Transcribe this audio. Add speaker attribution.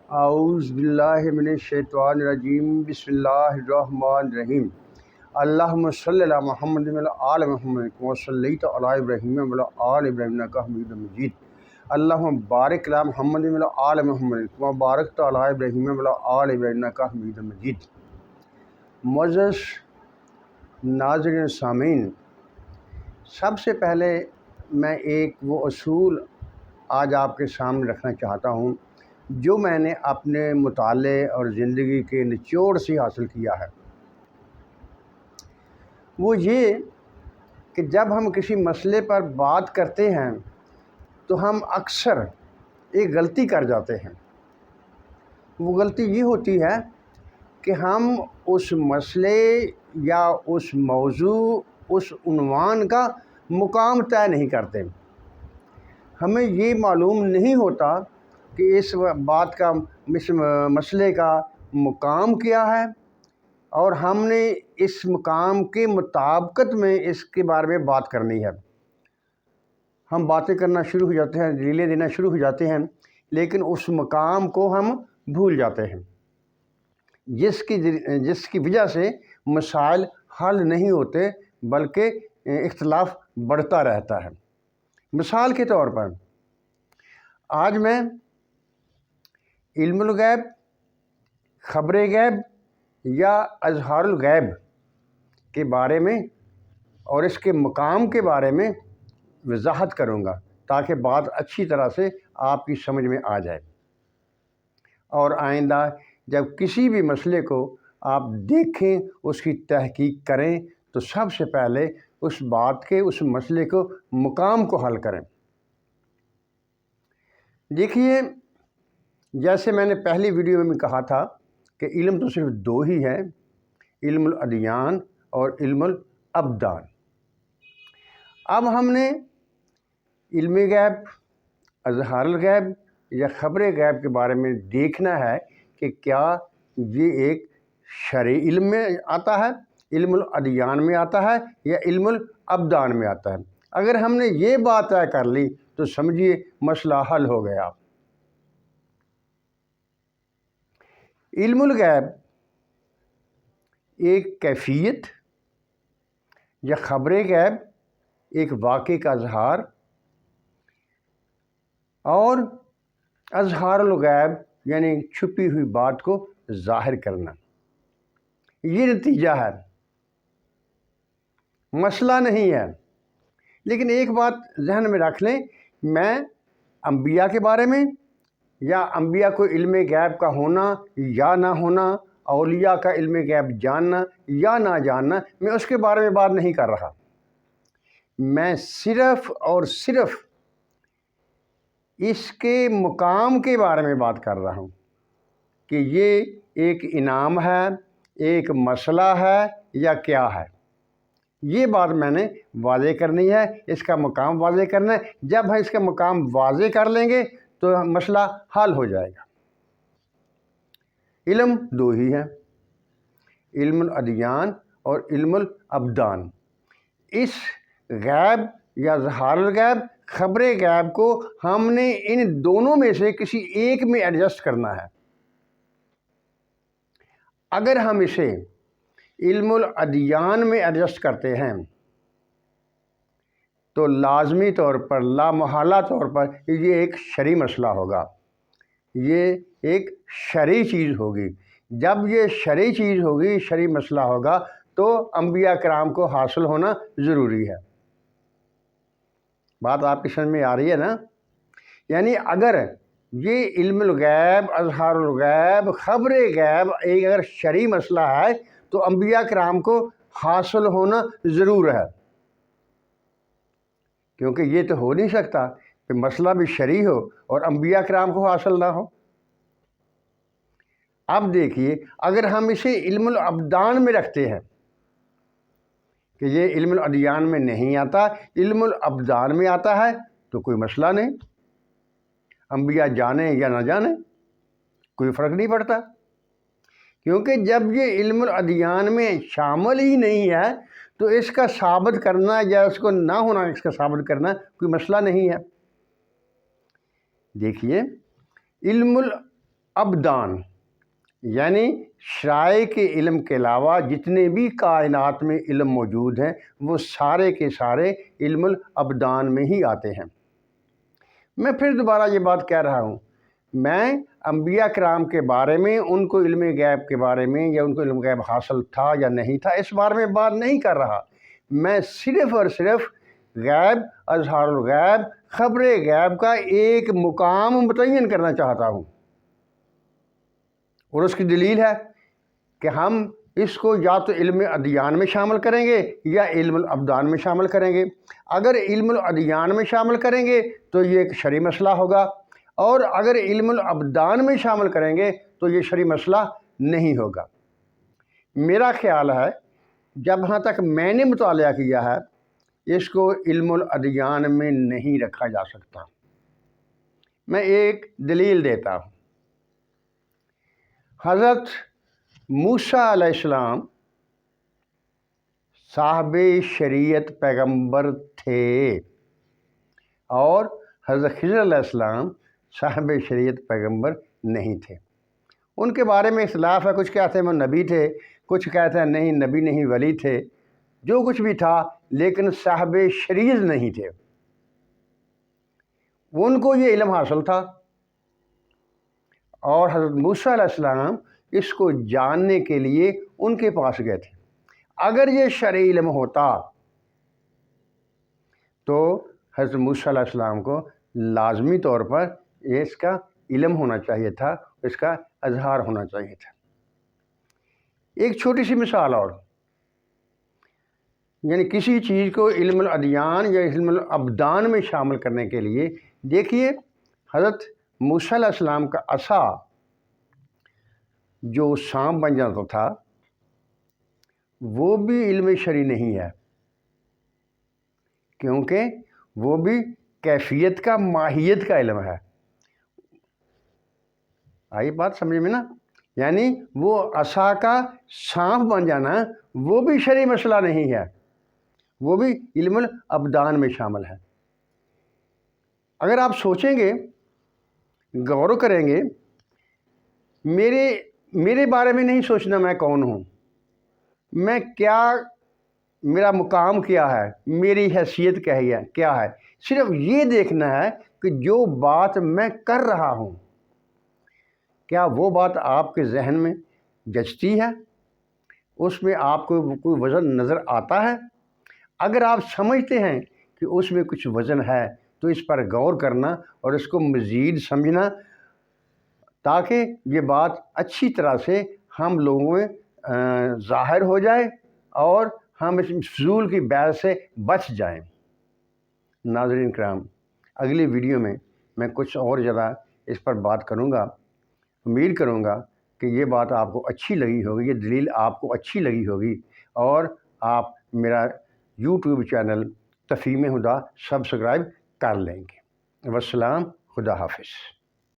Speaker 1: اعوذ باللہ من الشیطان الرجیم بسم اللہ الرحمن الرحیم اللہم صلی علی محمد وعلی آل محمد کما صلیت علی ابراہیم وعلی آل ابراہیم انک حمید مجید اللہم بارک علی محمد وعلی آل محمد کما بارکت علی ابراہیم وعلی آل ابراہیم انک حمید مجید۔ معزز ناظرین سامعین، سب سے پہلے میں ایک وہ اصول آج آپ کے سامنے رکھنا چاہتا ہوں جو میں نے اپنے مطالعے اور زندگی کے نچوڑ سے حاصل کیا ہے۔ وہ یہ کہ جب ہم کسی مسئلے پر بات کرتے ہیں تو ہم اکثر ایک غلطی کر جاتے ہیں۔ وہ غلطی یہ ہوتی ہے کہ ہم اس مسئلے یا اس موضوع، اس عنوان کا مقام طے نہیں کرتے۔ ہمیں یہ معلوم نہیں ہوتا کہ اس بات کا، اس مسئلے کا مقام کیا ہے، اور ہم نے اس مقام کے مطابقت میں اس کے بارے میں بات کرنی ہے۔ ہم باتیں کرنا شروع ہو جاتے ہیں، ڈیلے دینا شروع ہو جاتے ہیں، لیکن اس مقام کو ہم بھول جاتے ہیں، جس کی وجہ سے مسائل حل نہیں ہوتے بلکہ اختلاف بڑھتا رہتا ہے۔ مثال کے طور پر آج میں علم الغیب، خبر غیب یا اظہار الغیب کے بارے میں اور اس کے مقام کے بارے میں وضاحت کروں گا تاکہ بات اچھی طرح سے آپ کی سمجھ میں آ جائے، اور آئندہ جب کسی بھی مسئلے کو آپ دیکھیں، اس کی تحقیق کریں تو سب سے پہلے اس بات کے، اس مسئلے کو، مقام کو حل کریں۔ دیکھیے، جیسے میں نے پہلی ویڈیو میں کہا تھا کہ علم تو صرف دو ہی ہے، علم الادیان اور علم الابدان۔ اب ہم نے علم غیب، اظہار الغیب یا خبر غیب کے بارے میں دیکھنا ہے کہ کیا یہ ایک شرعی علم میں آتا ہے، علم الادیان میں آتا ہے، یا علم الابدان میں آتا ہے۔ اگر ہم نے یہ بات طے کر لی تو سمجھیے مسئلہ حل ہو گیا۔ علم الغیب ایک کیفیت یا خبر غیب ایک واقعے کا اظہار، اور اظہار الغیب یعنی چھپی ہوئی بات کو ظاہر کرنا۔ یہ نتیجہ ہے، مسئلہ نہیں ہے۔ لیکن ایک بات ذہن میں رکھ لیں، میں انبیاء کے بارے میں یا انبیاء کو علم غیب کا ہونا یا نہ ہونا، اولیاء کا علم غیب جاننا یا نہ جاننا، میں اس کے بارے میں بات نہیں کر رہا۔ میں صرف اور صرف اس کے مقام کے بارے میں بات کر رہا ہوں کہ یہ ایک انعام ہے، ایک مسئلہ ہے یا کیا ہے۔ یہ بات میں نے واضح کرنی ہے، اس کا مقام واضح کرنا ہے۔ جب ہم اس کا مقام واضح کر لیں گے تو مسئلہ حل ہو جائے گا۔ علم دو ہی ہیں، علم الادیان اور علم الابدان۔ اس غیب یا اظہار الغیب، خبر غیب کو ہم نے ان دونوں میں سے کسی ایک میں ایڈجسٹ کرنا ہے۔ اگر ہم اسے علم الادیان میں ایڈجسٹ کرتے ہیں تو لازمی طور پر، لامحالہ طور پر یہ ایک شرعی مسئلہ ہوگا، یہ ایک شرعی چیز ہوگی۔ جب یہ شرعی چیز ہوگی، شرعی مسئلہ ہوگا، تو انبیاء کرام کو حاصل ہونا ضروری ہے۔ بات آپ کی سمجھ میں آ رہی ہے نا؟ یعنی اگر یہ علم الغیب، اظہار الغیب، خبر غیب ایک اگر شرعی مسئلہ ہے تو انبیاء کرام کو حاصل ہونا ضرور ہے، کیونکہ یہ تو ہو نہیں سکتا کہ مسئلہ بھی شرعی ہو اور انبیاء کرام کو حاصل نہ ہو۔ اب دیکھیے، اگر ہم اسے علم الابدان میں رکھتے ہیں کہ یہ علم الادیان میں نہیں آتا، علم الابدان میں آتا ہے، تو کوئی مسئلہ نہیں، انبیاء جانیں یا نہ جانیں کوئی فرق نہیں پڑتا، کیونکہ جب یہ علم الادیان میں شامل ہی نہیں ہے تو اس کا ثابت کرنا یا اس کو نہ ہونا، اس کا ثابت کرنا کوئی مسئلہ نہیں ہے۔ دیکھیے، علم ابدان یعنی شرائع کے علم کے علاوہ جتنے بھی کائنات میں علم موجود ہیں وہ سارے کے سارے علم الابدان میں ہی آتے ہیں۔ میں پھر دوبارہ یہ بات کہہ رہا ہوں، میں انبیاء کرام کے بارے میں، ان کو علم غیب کے بارے میں یا ان کو علم غیب حاصل تھا یا نہیں تھا اس بارے میں بات نہیں کر رہا، میں صرف اور صرف غیب، اظہار الغیب، خبر غیب کا ایک مقام متعین کرنا چاہتا ہوں، اور اس کی دلیل ہے کہ ہم اس کو یا تو علم ادیان میں شامل کریں گے یا علم الابدان میں شامل کریں گے۔ اگر علم الادیان میں شامل کریں گے تو یہ ایک شرعی مسئلہ ہوگا، اور اگر علم الابدان میں شامل کریں گے تو یہ شرعی مسئلہ نہیں ہوگا۔ میرا خیال ہے جہاں تک میں نے مطالعہ کیا ہے اس کو علم الادیان میں نہیں رکھا جا سکتا۔ میں ایک دلیل دیتا ہوں۔ حضرت موسیٰ علیہ السلام صاحب شریعت پیغمبر تھے، اور حضرت خضر علیہ السلام صاحب شریعت پیغمبر نہیں تھے۔ ان کے بارے میں اختلاف ہے، کچھ کہتے ہیں وہ نبی تھے، کچھ کہتے ہیں نہیں نبی نہیں ولی تھے، جو کچھ بھی تھا لیکن صاحب شریعت نہیں تھے۔ ان کو یہ علم حاصل تھا، اور حضرت موسیٰ علیہ السلام اس کو جاننے کے لیے ان کے پاس گئے تھے۔ اگر یہ شرعی علم ہوتا تو حضرت موسیٰ علیہ السلام کو لازمی طور پر اس کا علم ہونا چاہیے تھا، اس کا اظہار ہونا چاہیے تھا۔ ایک چھوٹی سی مثال اور، یعنی کسی چیز کو علم الادیان یا علم الابدان میں شامل کرنے کے لیے دیکھیے حضرت موسیٰ علیہ السلام کا عصا جو سانپ بن جاتا تھا وہ بھی علم شرعی نہیں ہے، کیونکہ وہ بھی کیفیت کا، ماہیت کا علم ہے۔ آئی بات سمجھ میں نا؟ یعنی وہ عصا کا سانپ بن جانا وہ بھی شرعی مسئلہ نہیں ہے، وہ بھی علم الابدان میں شامل ہے۔ اگر آپ سوچیں گے، غور کریں گے، میرے بارے میں نہیں سوچنا میں کون ہوں، میں کیا، میرا مقام کیا ہے، میری حیثیت کیا ہے، صرف یہ دیکھنا ہے کہ جو بات میں کر رہا ہوں کیا وہ بات آپ کے ذہن میں جچتی ہے، اس میں آپ کو کوئی وزن نظر آتا ہے۔ اگر آپ سمجھتے ہیں کہ اس میں کچھ وزن ہے تو اس پر غور کرنا اور اس کو مزید سمجھنا، تاکہ یہ بات اچھی طرح سے ہم لوگوں میں ظاہر ہو جائے اور ہم اس فضول کی بحث سے بچ جائیں۔ ناظرین کرام، اگلی ویڈیو میں کچھ اور زیادہ اس پر بات کروں گا۔ امید کروں گا کہ یہ بات آپ کو اچھی لگی ہوگی، یہ دلیل آپ کو اچھی لگی ہوگی، اور آپ میرا یوٹیوب چینل تفہیم ہدیٰ سبسکرائب کر لیں گے۔ والسلام، خدا حافظ۔